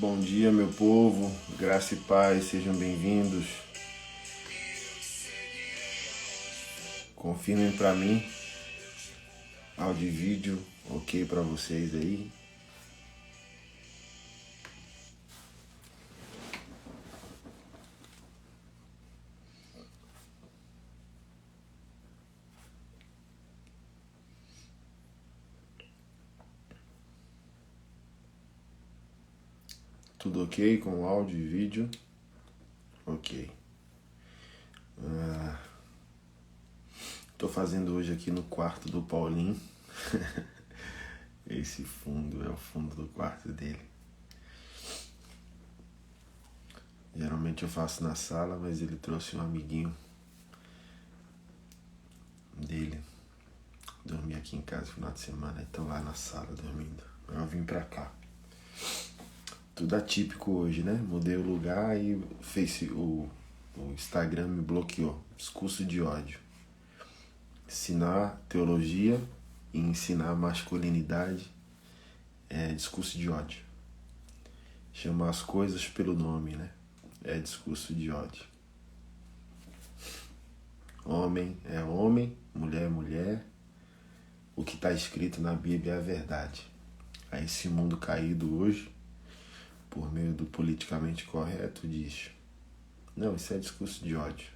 Bom dia, meu povo, graça e paz, sejam bem-vindos. Confirmem para mim, áudio e vídeo, ok para vocês aí. Tudo ok com áudio e vídeo? Ok. Tô fazendo hoje aqui no quarto do Paulinho. Esse fundo é o fundo do quarto dele. Geralmente eu faço na sala, mas ele trouxe um amiguinho dele dormir aqui em casa no final de semana. Então lá na sala dormindo. Eu vim pra cá. Tudo atípico hoje, né? Mudei o lugar e o Instagram me bloqueou. Discurso de ódio. Ensinar teologia e ensinar masculinidade é discurso de ódio. Chamar as coisas pelo nome, né? É discurso de ódio. Homem é homem, mulher é mulher. O que está escrito na Bíblia é a verdade. A esse mundo caído hoje, por meio do politicamente correto, diz: não, isso é discurso de ódio.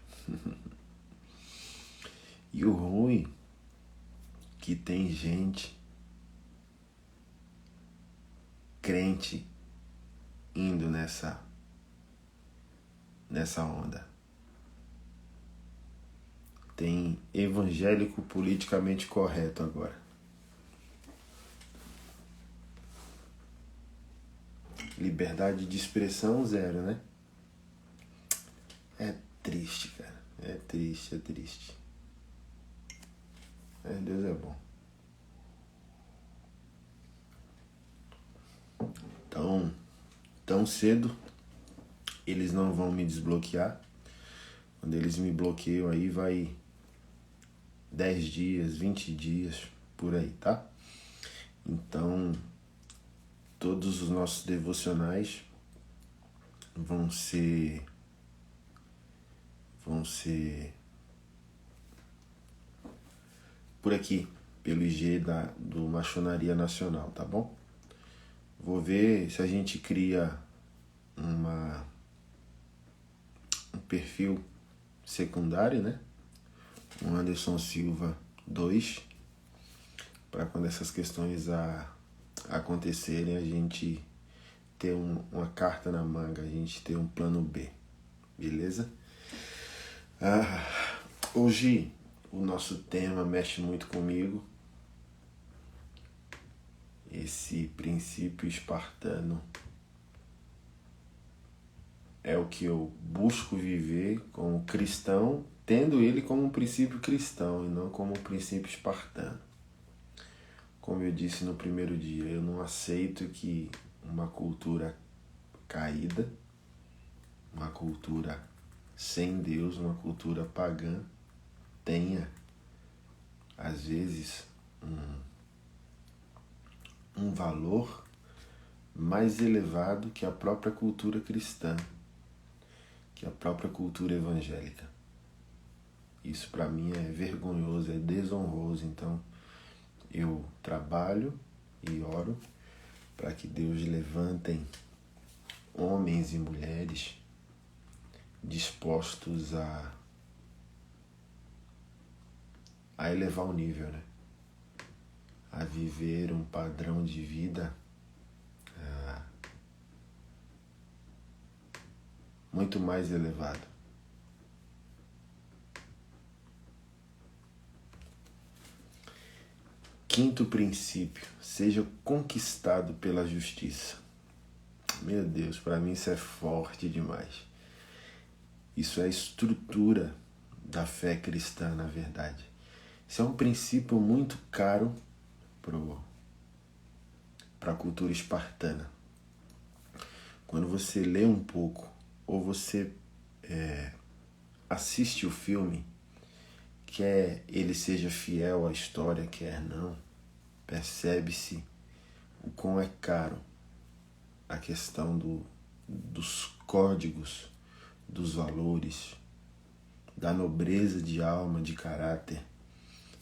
E o ruim que tem gente crente indo nessa onda. Tem evangélico politicamente correto agora. Liberdade de expressão zero, né? É triste, cara. É triste, é triste. Deus é bom. Então, tão cedo, eles não vão me desbloquear. Quando eles me bloqueiam aí, vai 10 dias, 20 dias, por aí, tá? Então, todos os nossos devocionais vão ser por aqui, pelo IG do Maçonaria Nacional, tá bom? Vou ver se a gente cria um perfil secundário, né? Um Anderson Silva 2, para quando essas questões acontecerem, a gente ter uma carta na manga, a gente ter um plano B, beleza? Hoje o nosso tema mexe muito comigo. Esse princípio espartano é o que eu busco viver como cristão, tendo ele como um princípio cristão e não como um princípio espartano. Como eu disse no primeiro dia, eu não aceito que uma cultura caída, uma cultura sem Deus, uma cultura pagã, tenha, às vezes, um valor mais elevado que a própria cultura cristã, que a própria cultura evangélica. Isso para mim é vergonhoso, é desonroso. Então eu trabalho e oro para que Deus levantem homens e mulheres dispostos a elevar o nível, né? A viver um padrão de vida muito mais elevado. Quinto princípio: seja conquistado pela justiça. Meu Deus, para mim isso é forte demais. Isso é a estrutura da fé cristã, na verdade. Isso é um princípio muito caro para a cultura espartana. Quando você lê um pouco ou você assiste o filme, quer ele seja fiel à história, quer não, percebe-se o quão é caro a questão dos códigos, dos valores, da nobreza de alma, de caráter.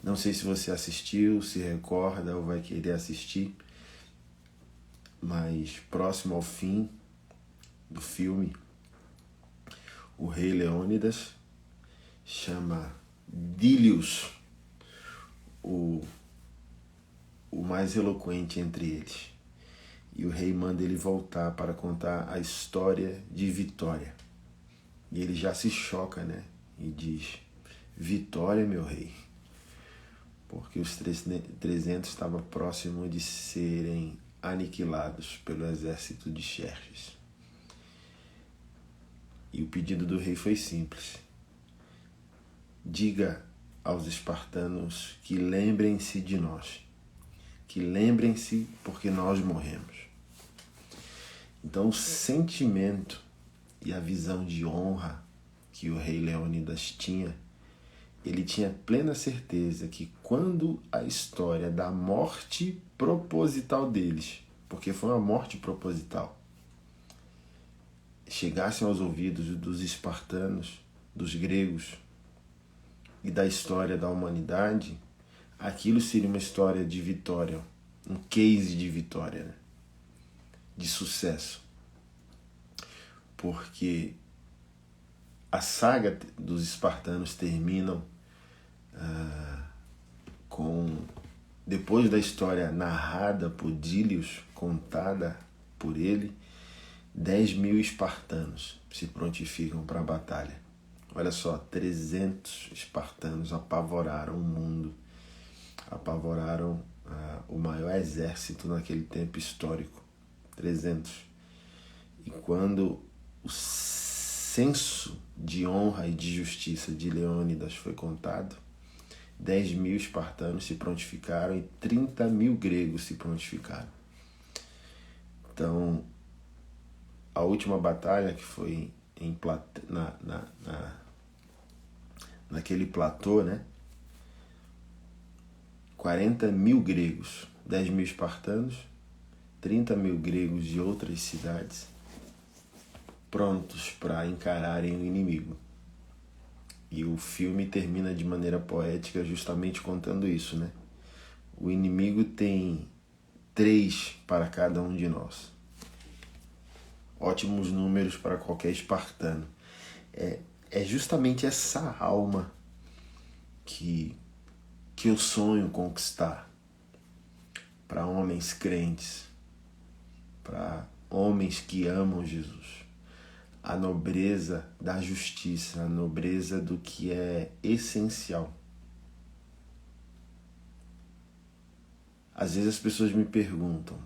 Não sei se você assistiu, se recorda ou vai querer assistir, mas próximo ao fim do filme, o rei Leônidas chama Dílios, o mais eloquente entre eles. E o rei manda ele voltar para contar a história de Vitória. E ele já se choca, né? E diz: Vitória, meu rei. Porque os 300 estavam próximos de serem aniquilados pelo exército de Xerxes. E o pedido do rei foi simples: diga aos espartanos que lembrem-se de nós. Que lembrem-se porque nós morremos. Então o sentimento e a visão de honra que o rei Leônidas tinha, ele tinha plena certeza que quando a história da morte proposital deles, porque foi uma morte proposital, chegassem aos ouvidos dos espartanos, dos gregos e da história da humanidade, aquilo seria uma história de vitória, um case de vitória, né? De sucesso. Porque a saga dos espartanos terminam depois da história narrada por Dílios, contada por ele, 10.000 espartanos se prontificam para a batalha. Olha só, 300 espartanos apavoraram o mundo, apavoraram o maior exército naquele tempo histórico, 300. E quando o senso de honra e de justiça de Leônidas foi contado, 10.000 espartanos se prontificaram e 30.000 gregos se prontificaram. Então, a última batalha, que foi naquele platô, né? 40.000 gregos, 10.000 espartanos, 30.000 gregos de outras cidades, prontos para encararem o inimigo. E o filme termina de maneira poética justamente contando isso, né? O inimigo tem 3 para cada um de nós. Ótimos números para qualquer espartano. É justamente essa alma que eu sonho conquistar para homens crentes, para homens que amam Jesus. A nobreza da justiça, a nobreza do que é essencial. Às vezes as pessoas me perguntam: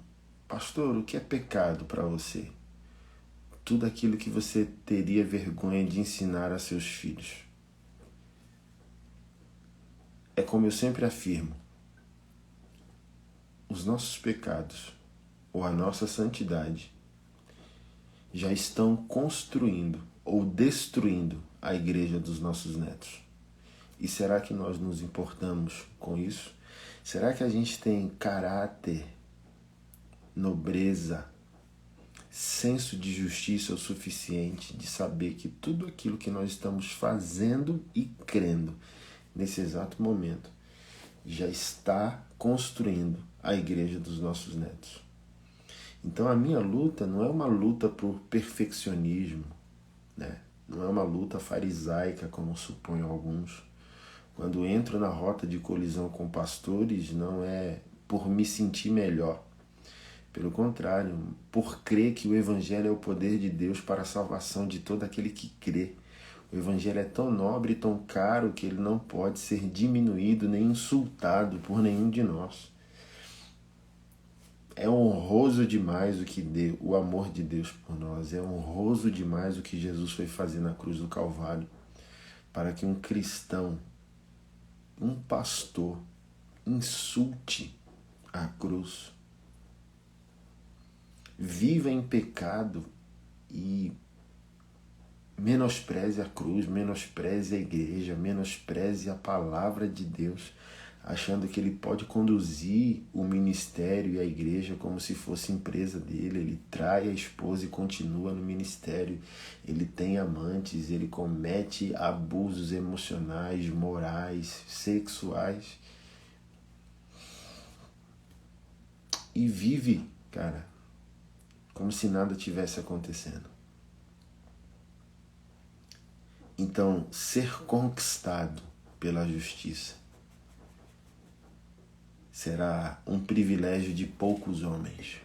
pastor, o que é pecado para você? Tudo aquilo que você teria vergonha de ensinar a seus filhos. É como eu sempre afirmo: os nossos pecados ou a nossa santidade já estão construindo ou destruindo a igreja dos nossos netos. E será que nós nos importamos com isso? Será que a gente tem caráter, nobreza, senso de justiça o suficiente de saber que tudo aquilo que nós estamos fazendo e crendo nesse exato momento já está construindo a igreja dos nossos netos? Então a minha luta não é uma luta por perfeccionismo, né? Não é uma luta farisaica, como supõem alguns. Quando entro na rota de colisão com pastores, não é por me sentir melhor. Pelo contrário, por crer que o Evangelho é o poder de Deus para a salvação de todo aquele que crê. O Evangelho é tão nobre e tão caro que ele não pode ser diminuído nem insultado por nenhum de nós. É honroso demais o amor de Deus por nós. É honroso demais o que Jesus foi fazer na cruz do Calvário para que um cristão, um pastor, insulte a cruz, viva em pecado e menospreze a cruz, menospreze a igreja, menospreze a palavra de Deus, achando que ele pode conduzir o ministério e a igreja como se fosse empresa dele. Ele trai a esposa e continua no ministério. Ele tem amantes, ele comete abusos emocionais, morais, sexuais. E vive, cara, como se nada tivesse acontecendo. Então, ser conquistado pela justiça será um privilégio de poucos homens.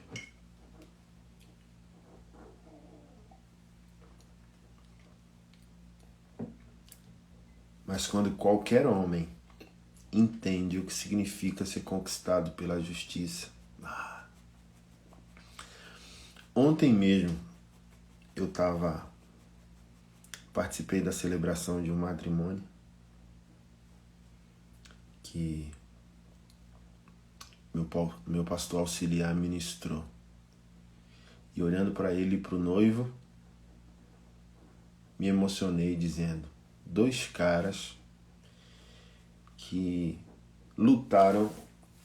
Mas quando qualquer homem entende o que significa ser conquistado pela justiça. Ontem mesmo eu participei da celebração de um matrimônio que meu pastor auxiliar ministrou. E olhando para ele e para o noivo, me emocionei dizendo: 2 caras que lutaram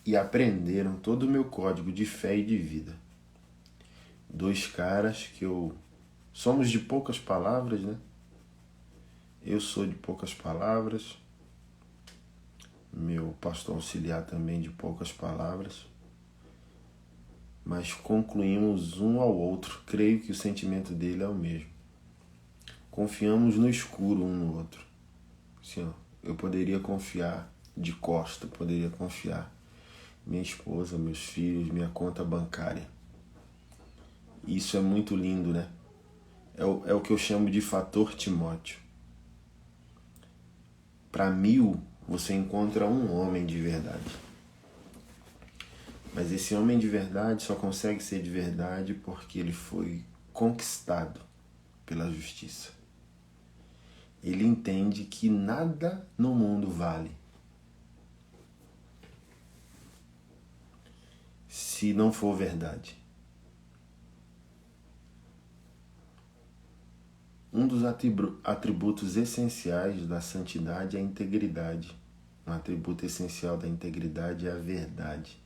e aprenderam todo o meu código de fé e de vida. 2 caras que somos de poucas palavras, né? Eu sou de poucas palavras. Meu pastor auxiliar também de poucas palavras. Mas concluímos um ao outro. Creio que o sentimento dele é o mesmo. Confiamos no escuro um no outro. Assim, ó, eu poderia confiar de costa, poderia confiar minha esposa, meus filhos, minha conta bancária. Isso é muito lindo, né? É o que eu chamo de fator Timóteo. Para 1000, você encontra um homem de verdade. Mas esse homem de verdade só consegue ser de verdade porque ele foi conquistado pela justiça. Ele entende que nada no mundo vale se não for verdade. Um dos atributos essenciais da santidade é a integridade. Um atributo essencial da integridade é a verdade.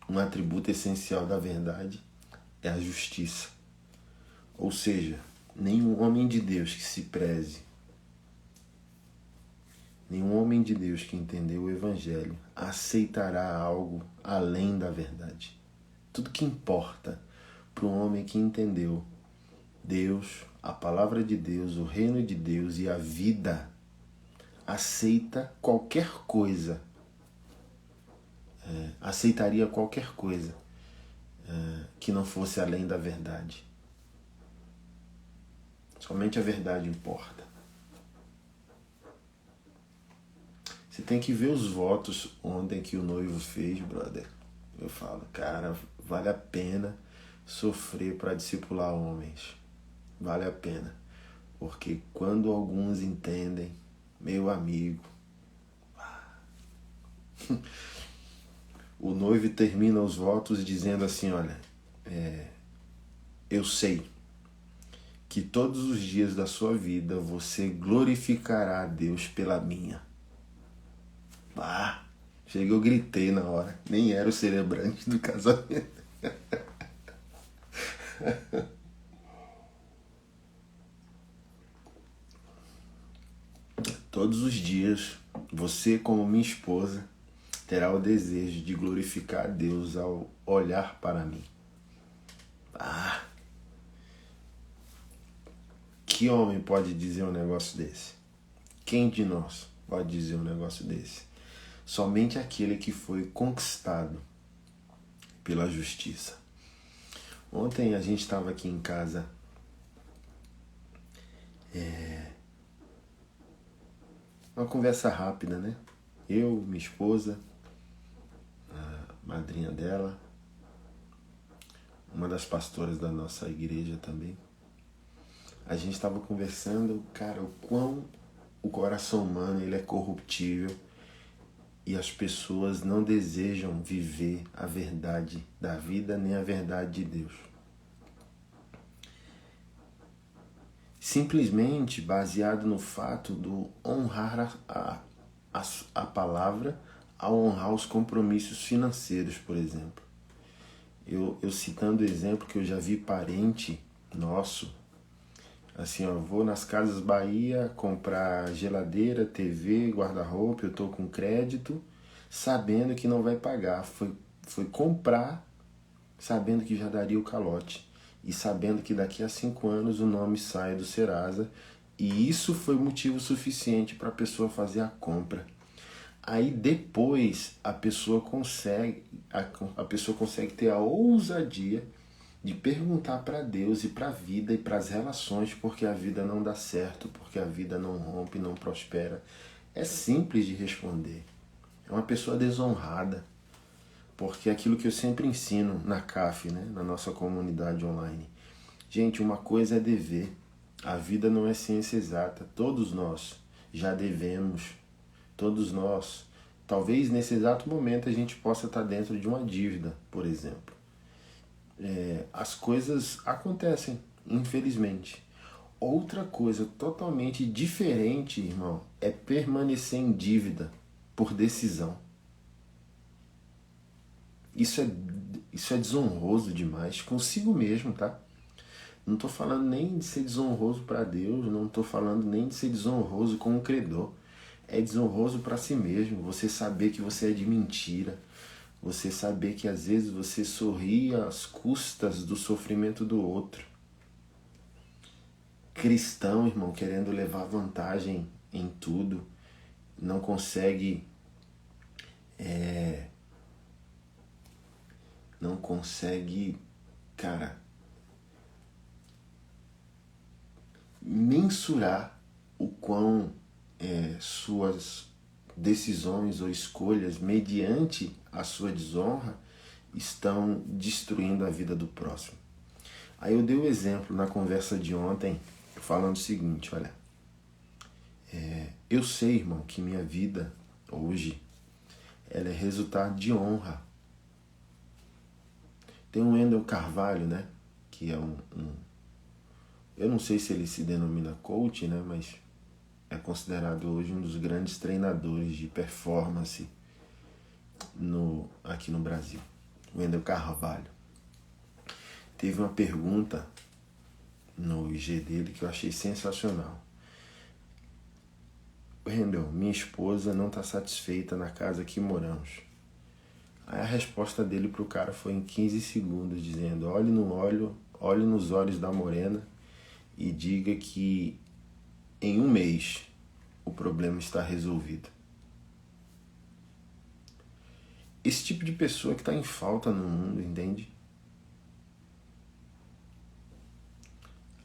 Um atributo essencial da verdade é a justiça. Ou seja, nenhum homem de Deus que se preze, nenhum homem de Deus que entendeu o Evangelho aceitará algo além da verdade. Tudo que importa para um homem que entendeu Deus, a palavra de Deus, o reino de Deus e a vida, aceita qualquer coisa. Aceitaria qualquer coisa que não fosse além da verdade. Somente a verdade importa. Você tem que ver os votos ontem que o noivo fez, brother. Eu falo, cara, vale a pena sofrer para discipular homens. Vale a pena. Porque quando alguns entendem, meu amigo, o noivo termina os votos dizendo assim, olha, eu sei que todos os dias da sua vida você glorificará a Deus pela minha. Cheguei, eu gritei na hora. Nem era o celebrante do casamento. Todos os dias, você como minha esposa terá o desejo de glorificar a Deus ao olhar para mim. Que homem pode dizer um negócio desse? Quem de nós pode dizer um negócio desse? Somente aquele que foi conquistado pela justiça. Ontem a gente estava aqui em casa uma conversa rápida, né? Eu, minha esposa, a madrinha dela, uma das pastoras da nossa igreja também. A gente estava conversando, cara, o quão o coração humano ele é corruptível e as pessoas não desejam viver a verdade da vida nem a verdade de Deus. simplesmente baseado no fato do honrar a palavra ao honrar os compromissos financeiros, por exemplo. Eu citando o exemplo que eu já vi parente nosso, assim, ó, vou nas Casas Bahia comprar geladeira, TV, guarda-roupa, eu tô com crédito, sabendo que não vai pagar. Foi comprar sabendo que já daria o calote e sabendo que daqui a 5 anos o nome sai do Serasa, e isso foi motivo suficiente para a pessoa fazer a compra. Aí depois a pessoa consegue ter a ousadia de perguntar para Deus e para a vida e para as relações, porque a vida não dá certo, porque a vida não rompe, não prospera. É simples de responder. É uma pessoa desonrada, porque é aquilo que eu sempre ensino na CAF, né, na nossa comunidade online. Gente, uma coisa é dever. A vida não é ciência exata. Todos nós já devemos. Todos nós. Talvez nesse exato momento a gente possa estar dentro de uma dívida, por exemplo. As coisas acontecem, infelizmente. Outra coisa totalmente diferente, irmão, é permanecer em dívida por decisão. Isso é desonroso demais consigo mesmo, tá? Não estou falando nem de ser desonroso para Deus, não estou falando nem de ser desonroso com o credor. É desonroso para si mesmo, você saber que você é de mentira, você saber que às vezes você sorri às custas do sofrimento do outro. Cristão, irmão, querendo levar vantagem em tudo, não consegue cara, mensurar o quão suas decisões ou escolhas mediante a sua desonra estão destruindo a vida do próximo. Aí eu dei o exemplo na conversa de ontem, falando o seguinte, olha, eu sei, irmão, que minha vida hoje ela é resultado de honra. Tem um Wendel Carvalho, né, que é eu não sei se ele se denomina coach, né, mas é considerado hoje um dos grandes treinadores de performance aqui no Brasil. Wendel Carvalho. Teve uma pergunta no IG dele que eu achei sensacional. Wendel, minha esposa não está satisfeita na casa que moramos. Aí a resposta dele pro cara foi em 15 segundos, dizendo, olhe nos olhos da morena e diga que em 1 mês o problema está resolvido. Esse tipo de pessoa que está em falta no mundo, entende?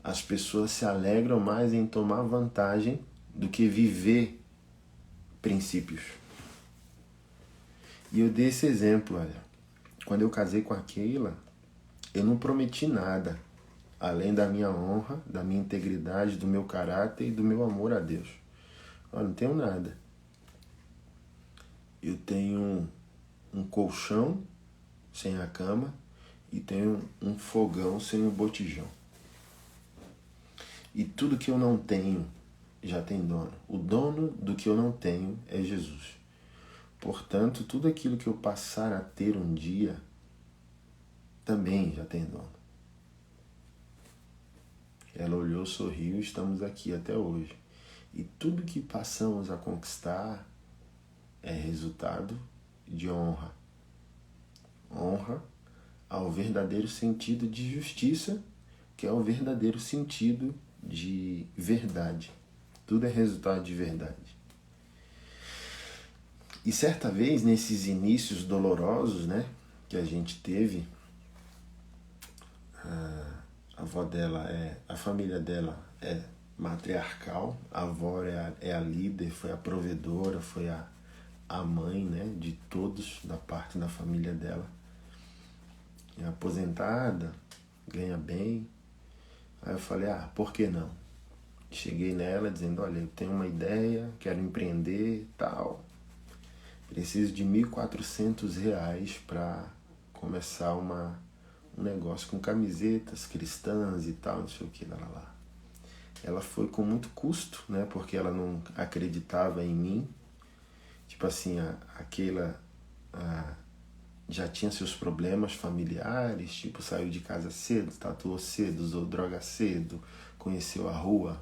As pessoas se alegram mais em tomar vantagem do que viver princípios. E eu dei esse exemplo, olha. Quando eu casei com a Keila, eu não prometi nada, além da minha honra, da minha integridade, do meu caráter e do meu amor a Deus. Eu não tenho nada. Eu tenho um colchão sem a cama e tenho um fogão sem o botijão. E tudo que eu não tenho já tem dono. O dono do que eu não tenho é Jesus. Portanto, tudo aquilo que eu passar a ter um dia também já tem dono. Ela olhou, sorriu, estamos aqui até hoje. E tudo que passamos a conquistar é resultado de honra. Honra ao verdadeiro sentido de justiça, que é o verdadeiro sentido de verdade. Tudo é resultado de verdade. E certa vez, nesses inícios dolorosos, né, que a gente teve, a avó dela a família dela é matriarcal, a avó é a líder, foi a provedora, foi a mãe, né, de todos da parte da família dela. É aposentada, ganha bem. Aí eu falei, por que não? Cheguei nela dizendo, olha, eu tenho uma ideia, quero empreender, tal. Preciso de R$1.400 para começar um negócio com camisetas cristãs e tal, não sei o que, lá. ela foi com muito custo, né? Porque ela não acreditava em mim. Tipo assim, aquela já tinha seus problemas familiares, tipo, saiu de casa cedo, tatuou cedo, usou droga cedo, conheceu a rua,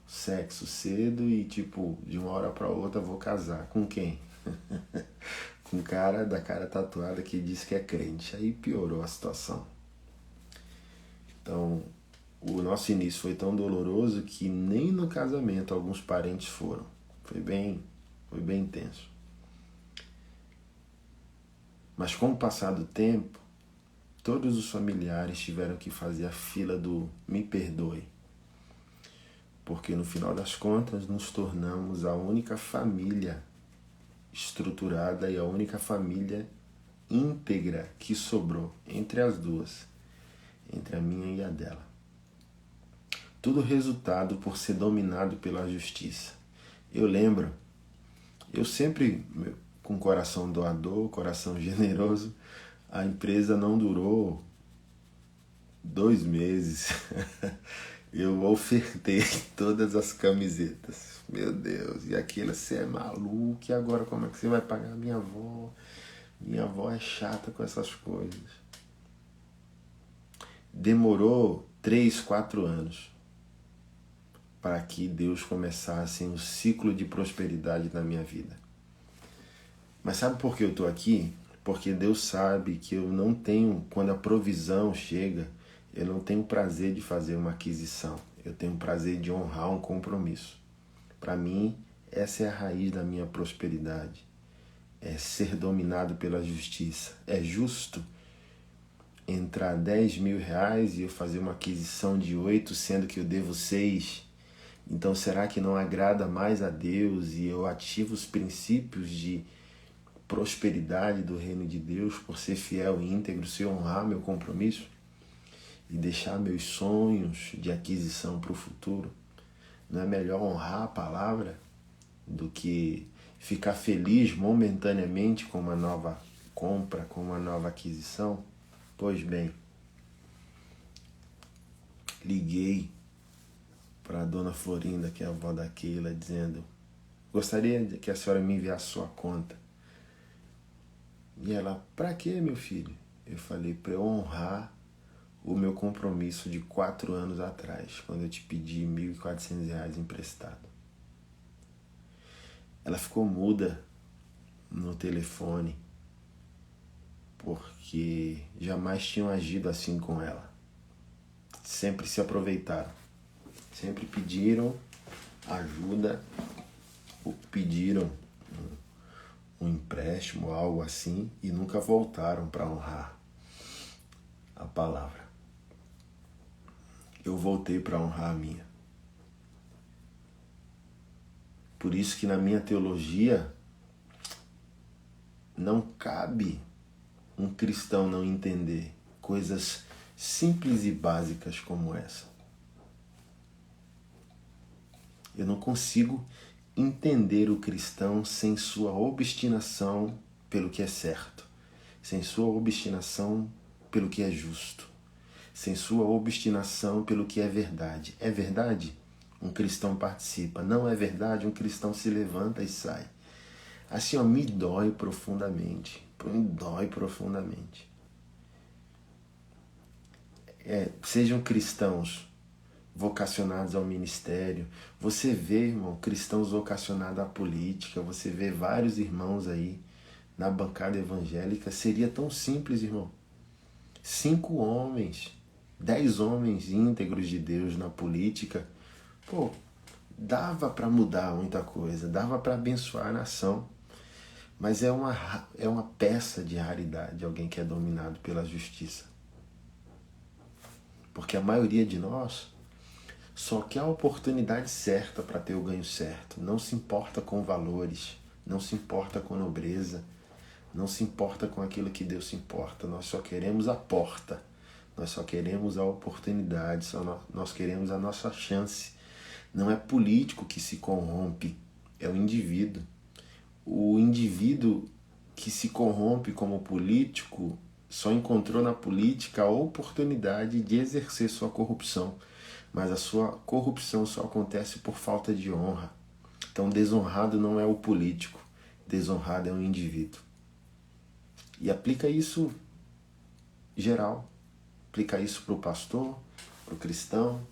o sexo cedo e, tipo, de uma hora pra outra vou casar. Com quem? Com o cara da cara tatuada que diz que é crente. Aí piorou a situação. Então, o nosso início foi tão doloroso que nem no casamento alguns parentes foram. Foi bem intenso. Mas com o passar do tempo, todos os familiares tiveram que fazer a fila do me perdoe. Porque no final das contas nos tornamos a única família estruturada e a única família íntegra que sobrou entre as duas, entre a minha e a dela. Tudo resultado por ser dominado pela justiça. Eu lembro, eu sempre com coração doador, coração generoso, a empresa não durou 2 meses. Eu ofertei todas as camisetas. Meu Deus, e aquilo, você é maluco, e agora como é que você vai pagar minha avó? Minha avó é chata com essas coisas. Demorou 3, 4 anos para que Deus começasse um ciclo de prosperidade na minha vida. Mas sabe por que eu estou aqui? Porque Deus sabe que eu não tenho, quando a provisão chega, eu não tenho prazer de fazer uma aquisição. Eu tenho prazer de honrar um compromisso. Para mim, essa é a raiz da minha prosperidade. É ser dominado pela justiça. É justo entrar 10 mil reais e eu fazer uma aquisição de 8, sendo que eu devo 6. Então, será que não agrada mais a Deus e eu ativo os princípios de prosperidade do reino de Deus por ser fiel e íntegro, se honrar meu compromisso e deixar meus sonhos de aquisição para o futuro? Não é melhor honrar a palavra do que ficar feliz momentaneamente com uma nova compra, com uma nova aquisição? Pois bem, liguei para a dona Florinda, que é a avó da Keila, dizendo: gostaria que a senhora me enviasse sua conta. E ela: pra quê, meu filho? Eu falei: para eu honrar o meu compromisso de 4 anos atrás, quando eu te pedi R$ 1.400 emprestado. Ela ficou muda no telefone, porque jamais tinham agido assim com ela. Sempre se aproveitaram. Sempre pediram ajuda, ou pediram um empréstimo, algo assim, e nunca voltaram para honrar a palavra. Eu voltei para honrar a minha. Por isso que na minha teologia não cabe um cristão não entender coisas simples e básicas como essa. Eu não consigo entender o cristão sem sua obstinação pelo que é certo, sem sua obstinação pelo que é justo, sem sua obstinação pelo que é verdade. É verdade? Um cristão participa. Não é verdade? Um cristão se levanta e sai. Assim, ó, me dói profundamente. Me dói profundamente. Sejam cristãos vocacionados ao ministério. Você vê, irmão, cristãos vocacionados à política. Você vê vários irmãos aí na bancada evangélica. Seria tão simples, irmão. 5 homens, 10 homens íntegros de Deus na política. Pô, dava para mudar muita coisa, dava para abençoar a nação. Mas é uma peça de raridade alguém que é dominado pela justiça. Porque a maioria de nós só quer a oportunidade certa para ter o ganho certo. Não se importa com valores, não se importa com nobreza, não se importa com aquilo que Deus se importa. Nós só queremos a porta, nós só queremos a oportunidade, nós queremos a nossa chance. Não é político que se corrompe, é o indivíduo. O indivíduo que se corrompe como político só encontrou na política a oportunidade de exercer sua corrupção. mas a sua corrupção só acontece por falta de honra. Então, desonrado não é o político, desonrado é o indivíduo. E aplica isso geral. Aplica isso para o pastor, para o cristão,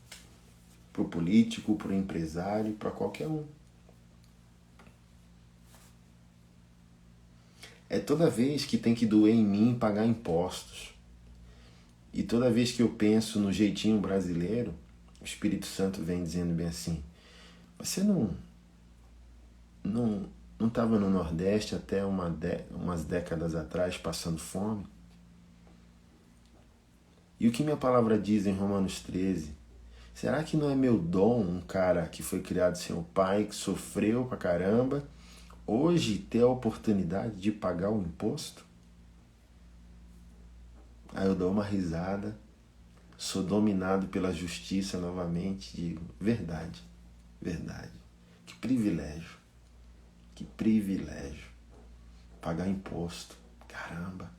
para o político, para o empresário, para qualquer um. É toda vez que tem que doer em mim pagar impostos. E toda vez que eu penso no jeitinho brasileiro, o Espírito Santo vem dizendo bem assim: você não estava no Nordeste até umas décadas atrás passando fome? E o que minha palavra diz em Romanos 13? Será que não é meu dom um cara que foi criado sem o pai, que sofreu pra caramba, hoje ter a oportunidade de pagar o imposto? Aí eu dou uma risada, sou dominado pela justiça novamente, digo, verdade, verdade. Que privilégio, que privilégio. Pagar imposto, caramba.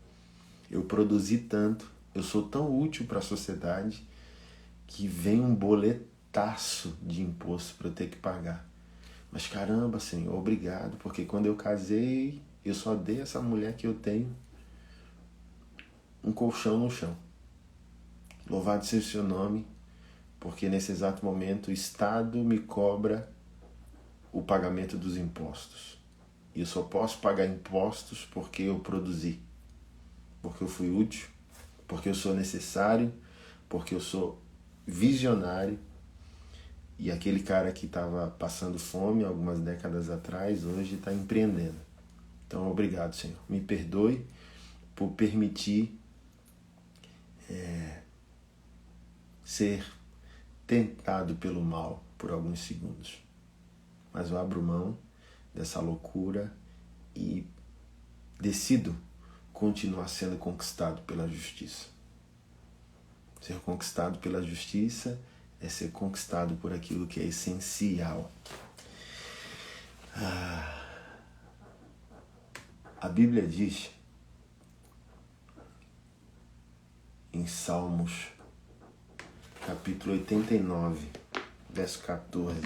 Eu produzi tanto, eu sou tão útil para a sociedade que vem um boletaço de imposto para eu ter que pagar. Mas caramba, Senhor, obrigado, porque quando eu casei, eu só dei a essa mulher que eu tenho um colchão no chão. Louvado seja o seu nome, porque nesse exato momento o Estado me cobra o pagamento dos impostos. E eu só posso pagar impostos porque eu produzi, porque eu fui útil, porque eu sou necessário, porque eu sou visionário. E aquele cara que estava passando fome algumas décadas atrás, hoje está empreendendo. Então, obrigado, Senhor. Me perdoe por permitir ser tentado pelo mal por alguns segundos. Mas eu abro mão dessa loucura e decido continuar sendo conquistado pela justiça. Ser conquistado pela justiça é ser conquistado por aquilo que é essencial. A Bíblia diz em Salmos, capítulo 89, verso 14.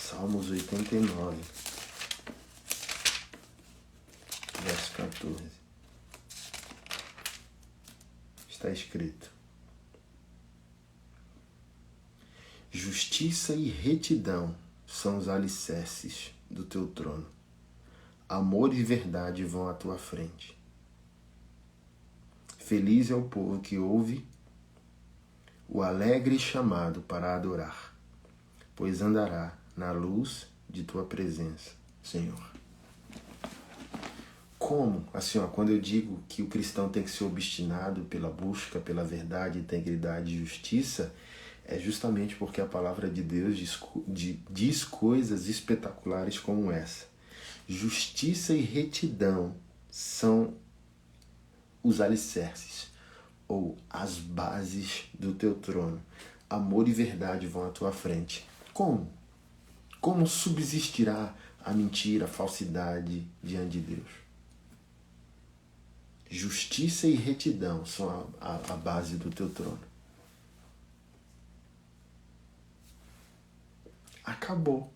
Salmos 89, verso 14. Está escrito: justiça e retidão são os alicerces do teu trono. Amor e verdade vão à tua frente. Feliz é o povo que ouve o alegre chamado para adorar, pois andará na luz de tua presença, Senhor. Como, assim, quando eu digo que o cristão tem que ser obstinado pela busca, pela verdade, integridade e justiça, é justamente porque a palavra de Deus diz coisas espetaculares como essa. Justiça e retidão são os alicerces, ou as bases do teu trono. Amor e verdade vão à tua frente. Como? Como subsistirá a mentira, a falsidade diante de Deus? Justiça e retidão são a base do teu trono. Acabou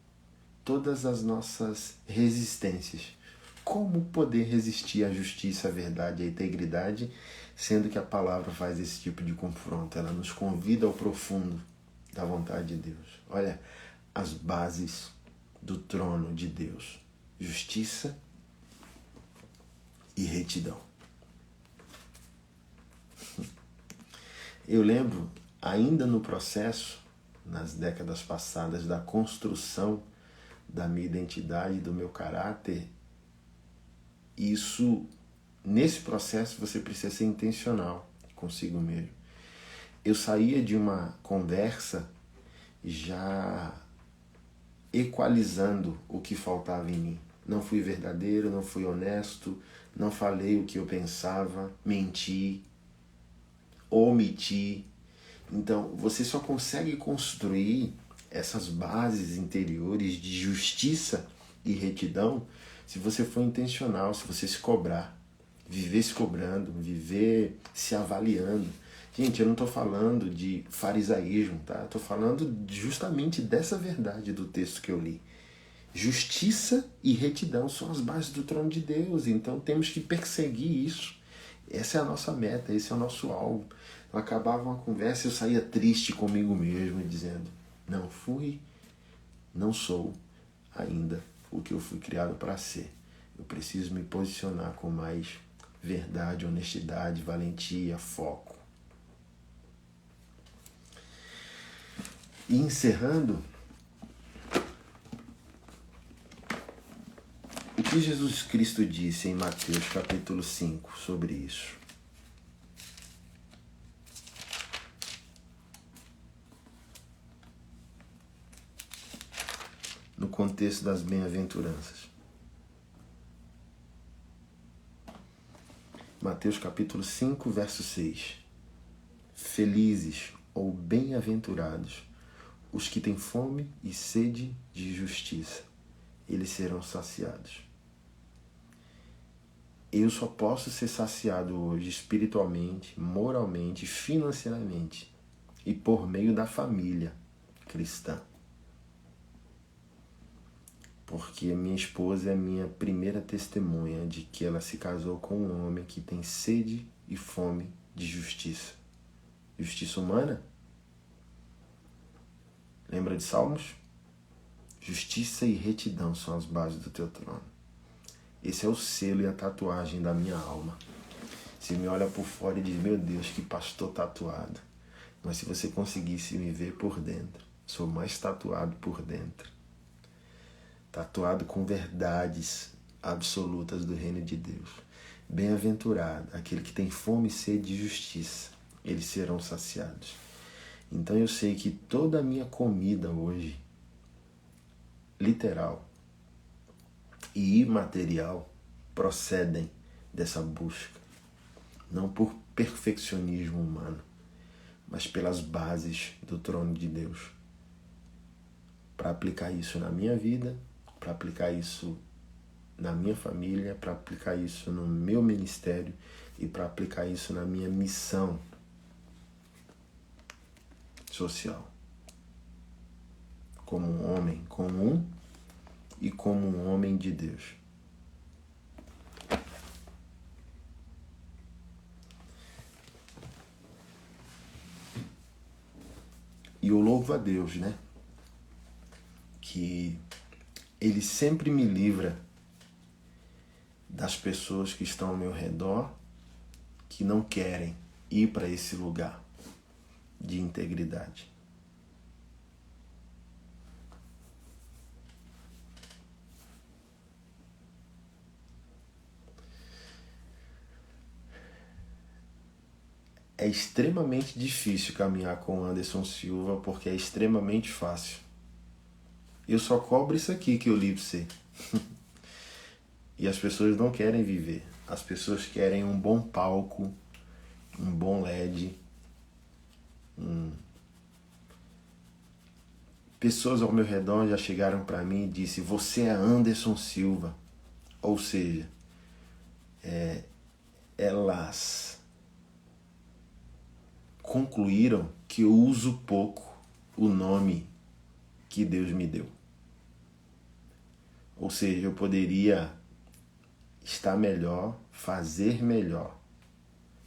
todas as nossas resistências. Como poder resistir à justiça, à verdade, à integridade, sendo que a palavra faz esse tipo de confronto? Ela nos convida ao profundo da vontade de Deus. Olha, as bases do trono de Deus: justiça e retidão. Eu lembro, ainda no processo, nas décadas passadas, da construção da minha identidade, do meu caráter, nesse processo você precisa ser intencional consigo mesmo. Eu saía de uma conversa já equalizando o que faltava em mim. Não fui verdadeiro, não fui honesto, não falei o que eu pensava, menti, omiti. Então, você só consegue construir essas bases interiores de justiça e retidão Se você for intencional, se você se cobrar, viver se cobrando, viver se avaliando. Gente, eu não estou falando de farisaísmo, tá? Estou falando justamente dessa verdade do texto que eu li. Justiça e retidão são as bases do trono de Deus, então temos que perseguir isso. Essa é a nossa meta, esse é o nosso alvo. Eu acabava uma conversa e eu saía triste comigo mesmo, dizendo, não fui, não sou ainda o que eu fui criado para ser. Eu preciso me posicionar com mais verdade, honestidade, valentia, foco. E encerrando, o que Jesus Cristo disse em Mateus capítulo 5 sobre isso? No contexto das bem-aventuranças. Mateus capítulo 5, verso 6. Felizes ou bem-aventurados os que têm fome e sede de justiça, eles serão saciados. Eu só posso ser saciado hoje espiritualmente, moralmente, financeiramente e por meio da família cristã. Porque a minha esposa é a minha primeira testemunha de que ela se casou com um homem que tem sede e fome de justiça. Justiça humana? Lembra de Salmos? Justiça e retidão são as bases do teu trono. Esse é o selo e a tatuagem da minha alma. Você me olha por fora e diz, meu Deus, que pastor tatuado. Mas se você conseguisse me ver por dentro, sou mais tatuado por dentro. Tatuado com verdades absolutas do reino de Deus. Bem-aventurado, aquele que tem fome e sede de justiça, eles serão saciados. Então eu sei que toda a minha comida hoje, literal e imaterial, procedem dessa busca. Não por perfeccionismo humano, mas pelas bases do trono de Deus. Para aplicar isso na minha vida, para aplicar isso na minha família, para aplicar isso no meu ministério e para aplicar isso na minha missão social. Como um homem comum e como um homem de Deus. E eu louvo a Deus, né? Que Ele sempre me livra das pessoas que estão ao meu redor que não querem ir para esse lugar de integridade. É extremamente difícil caminhar com o Anderson Silva porque é extremamente fácil. Eu só cobro isso aqui que eu li para você. E as pessoas não querem viver. As pessoas querem um bom palco, um bom LED. Pessoas ao meu redor já chegaram para mim e disseram, você é Anderson Silva. Ou seja, elas concluíram que eu uso pouco o nome que Deus me deu. Ou seja, eu poderia estar melhor, fazer melhor.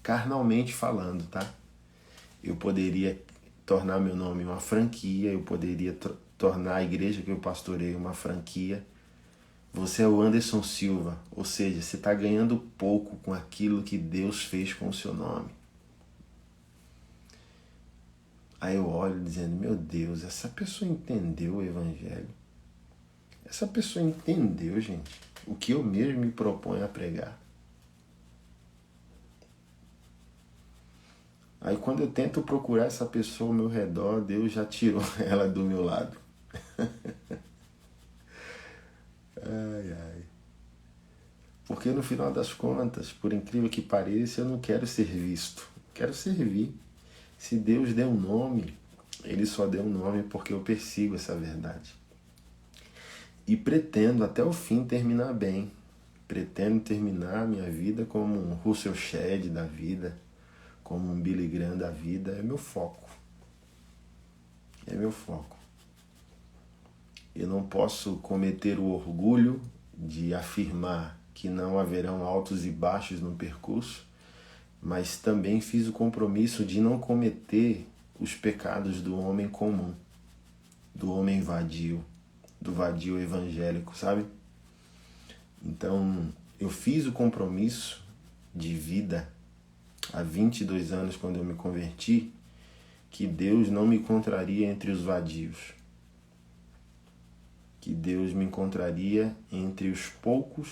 Carnalmente falando, tá? Eu poderia tornar meu nome uma franquia, eu poderia tornar a igreja que eu pastorei uma franquia. Você é o Anderson Silva, ou seja, você está ganhando pouco com aquilo que Deus fez com o seu nome. Aí eu olho dizendo, meu Deus, essa pessoa entendeu o Evangelho? Essa pessoa entendeu, gente, o que eu mesmo me proponho a pregar? Aí quando eu tento procurar essa pessoa ao meu redor, Deus já tirou ela do meu lado. Ai, ai. Porque no final das contas, por incrível que pareça, eu não quero ser visto. Quero servir. Se Deus deu um nome, Ele só deu um nome porque eu persigo essa verdade. E pretendo até o fim terminar bem. Pretendo terminar minha vida como um Russell Shedd da vida, como um Billy Graham da vida. É meu foco. É meu foco. Eu não posso cometer o orgulho de afirmar que não haverão altos e baixos no percurso, mas também fiz o compromisso de não cometer os pecados do homem comum, do homem vadio, do vadio evangélico, sabe? Então, eu fiz o compromisso de vida há 22 anos, quando eu me converti, que Deus não me encontraria entre os vadios, que Deus me encontraria entre os poucos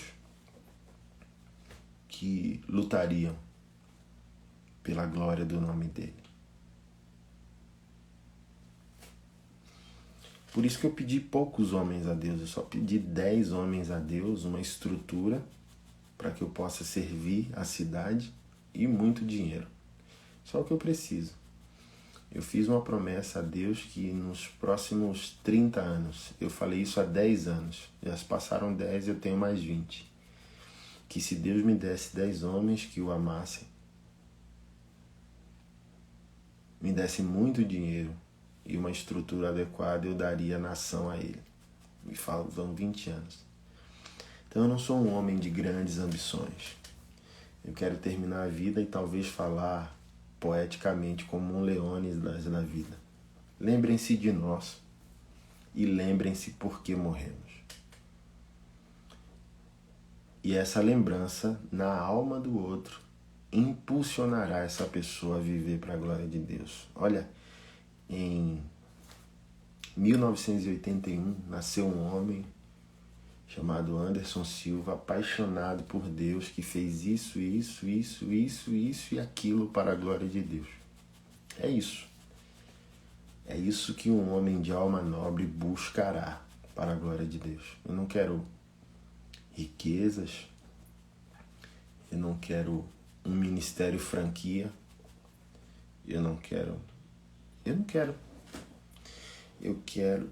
que lutariam pela glória do nome dele. Por isso que eu pedi poucos homens a Deus, eu só pedi 10 homens a Deus, uma estrutura para que eu possa servir a cidade e muito dinheiro. Só o que eu preciso. Eu fiz uma promessa a Deus que nos próximos 30 anos, eu falei isso há 10 anos, já se passaram 10 e eu tenho mais 20. Que se Deus me desse 10 homens que o amassem, me desse muito dinheiro e uma estrutura adequada, eu daria nação a ele. Me faltam 20 anos. Então eu não sou um homem de grandes ambições. Eu quero terminar a vida e talvez falar poeticamente como um Leônidas da vida. Lembrem-se de nós e lembrem-se por que morremos. E essa lembrança na alma do outro impulsionará essa pessoa a viver para a glória de Deus. Olha, em 1981 nasceu um homem chamado Anderson Silva, apaixonado por Deus, que fez isso e aquilo para a glória de Deus. É isso. É isso que um homem de alma nobre buscará para a glória de Deus. Eu não quero riquezas, eu não quero um ministério franquia, eu quero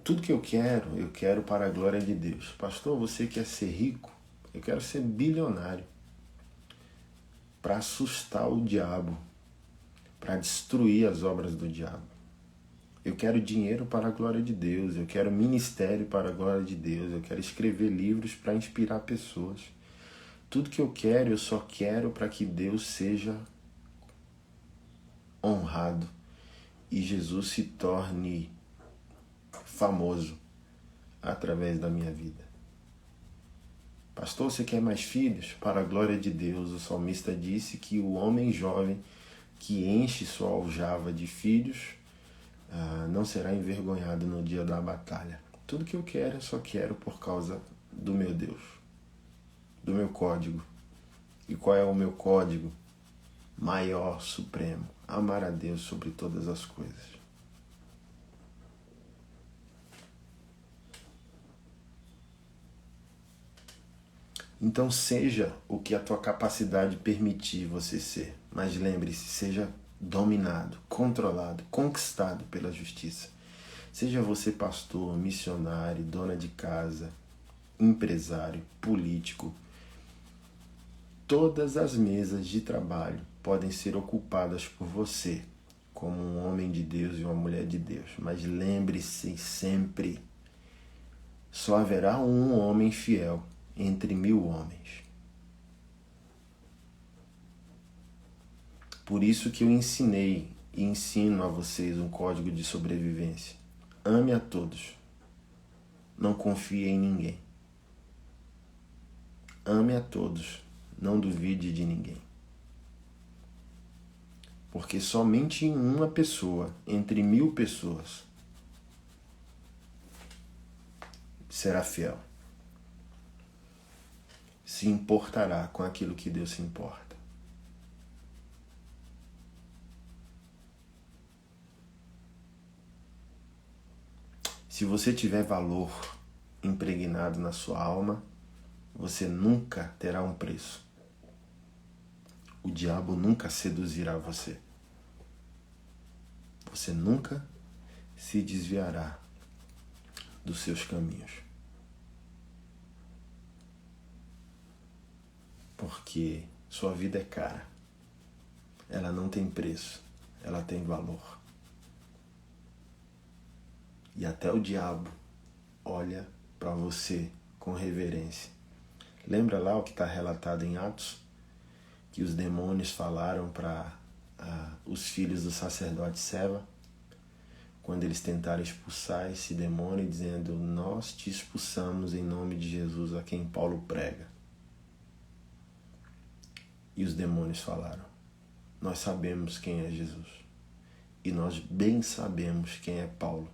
tudo que eu quero para a glória de Deus. Pastor, você quer ser rico? Eu quero ser bilionário. Para assustar o diabo, para destruir as obras do diabo. Eu quero dinheiro para a glória de Deus, eu quero ministério para a glória de Deus, eu quero escrever livros para inspirar pessoas. Tudo que eu quero, eu só quero para que Deus seja honrado e Jesus se torne famoso através da minha vida. Pastor, você quer mais filhos? Para a glória de Deus, o salmista disse que o homem jovem que enche sua aljava de filhos não será envergonhado no dia da batalha. Tudo que eu quero, eu só quero por causa do meu Deus, do meu código. E qual é o meu código? Maior, supremo. Amar a Deus sobre todas as coisas. Então seja o que a tua capacidade permitir você ser. Mas lembre-se, seja dominado, controlado, conquistado pela justiça. Seja você pastor, missionário, dona de casa, empresário, político. Todas as mesas de trabalho podem ser ocupadas por você, como um homem de Deus e uma mulher de Deus. Mas lembre-se sempre, só haverá um homem fiel entre 1000 homens. Por isso que eu ensinei e ensino a vocês um código de sobrevivência. Ame a todos. Não confie em ninguém. Ame a todos. Não duvide de ninguém. Porque somente em uma pessoa, entre 1000 pessoas, será fiel. Se importará com aquilo que Deus se importa. Se você tiver valor impregnado na sua alma, você nunca terá um preço. O diabo nunca seduzirá você. Você nunca se desviará dos seus caminhos. porque sua vida é cara. Ela não tem preço, ela tem valor. E até o diabo olha para você com reverência. Lembra lá o que está relatado em Atos? Que os demônios falaram para os filhos do sacerdote Seva, quando eles tentaram expulsar esse demônio, dizendo: nós te expulsamos em nome de Jesus, a quem Paulo prega. E os demônios falaram: nós sabemos quem é Jesus, e nós bem sabemos quem é Paulo.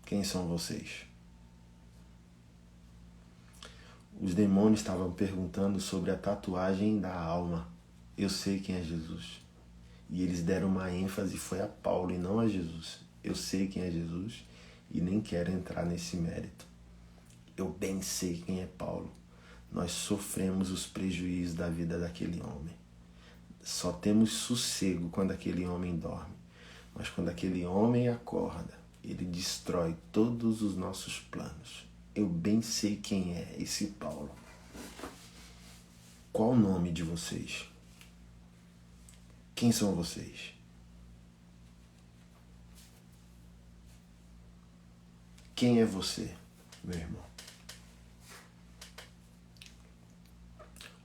Quem são vocês? Os demônios estavam perguntando sobre a tatuagem da alma. Eu sei quem é Jesus. E eles deram uma ênfase, foi a Paulo e não a Jesus. Eu sei quem é Jesus e nem quero entrar nesse mérito. Eu bem sei quem é Paulo. Nós sofremos os prejuízos da vida daquele homem. Só temos sossego quando aquele homem dorme. Mas quando aquele homem acorda, ele destrói todos os nossos planos. Eu bem sei quem é esse Paulo. Qual o nome de vocês? Quem são vocês? Quem é você, meu irmão?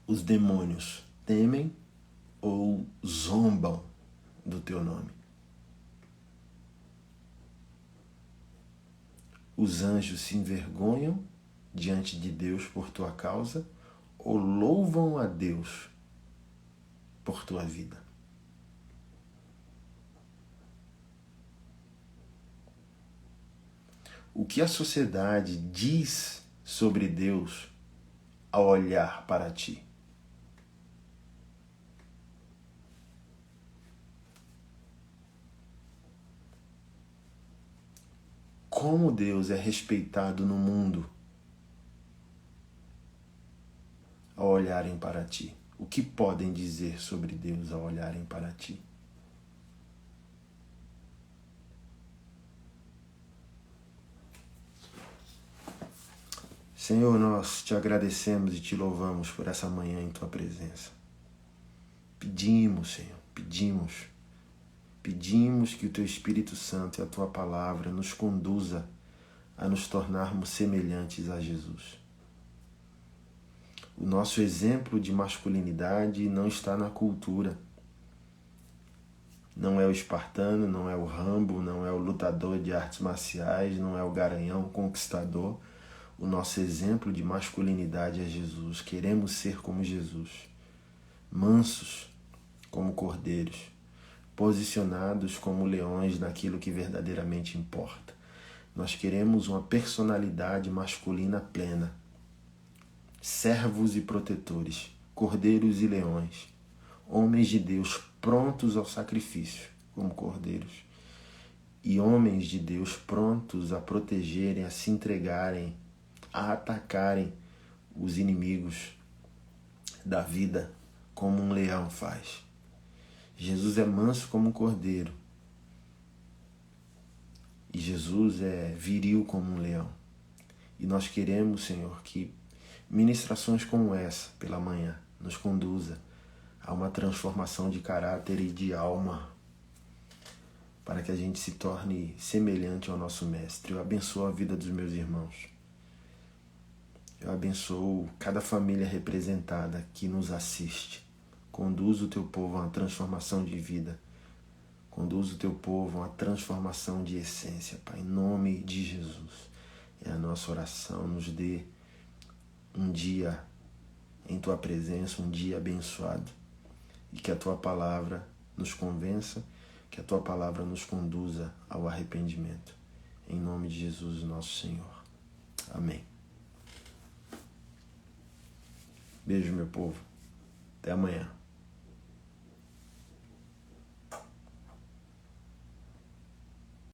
Os demônios temem ou zombam do teu nome? Os anjos se envergonham diante de Deus por tua causa ou louvam a Deus por tua vida? O que a sociedade diz sobre Deus ao olhar para ti? Como Deus é respeitado no mundo ao olharem para ti? O que podem dizer sobre Deus ao olharem para ti? Senhor, nós te agradecemos e te louvamos por essa manhã em tua presença. Pedimos, Senhor, pedimos que o teu Espírito Santo e a tua palavra nos conduza a nos tornarmos semelhantes a Jesus. O nosso exemplo de masculinidade não está na cultura. Não é o espartano, não é o Rambo, não é o lutador de artes marciais, não é o garanhão conquistador. O nosso exemplo de masculinidade é Jesus. Queremos ser como Jesus. Mansos como cordeiros. Posicionados como leões naquilo que verdadeiramente importa. Nós queremos uma personalidade masculina plena. Servos e protetores. Cordeiros e leões. Homens de Deus prontos ao sacrifício como cordeiros. E homens de Deus prontos a protegerem, a se entregarem, a atacarem os inimigos da vida como um leão faz. Jesus é manso como um cordeiro. E Jesus é viril como um leão. E nós queremos, Senhor, que ministrações como essa, pela manhã, nos conduza a uma transformação de caráter e de alma, para que a gente se torne semelhante ao nosso Mestre. Eu abençoo a vida dos meus irmãos. Eu abençoo cada família representada que nos assiste. Conduz o teu povo a uma transformação de vida. Conduz o teu povo a uma transformação de essência, Pai. Em nome de Jesus. É a nossa oração. Nos dê um dia em tua presença, um dia abençoado. E que a tua palavra nos convença, que a tua palavra nos conduza ao arrependimento. Em nome de Jesus, nosso Senhor. Amém. Beijo, meu povo. Até amanhã.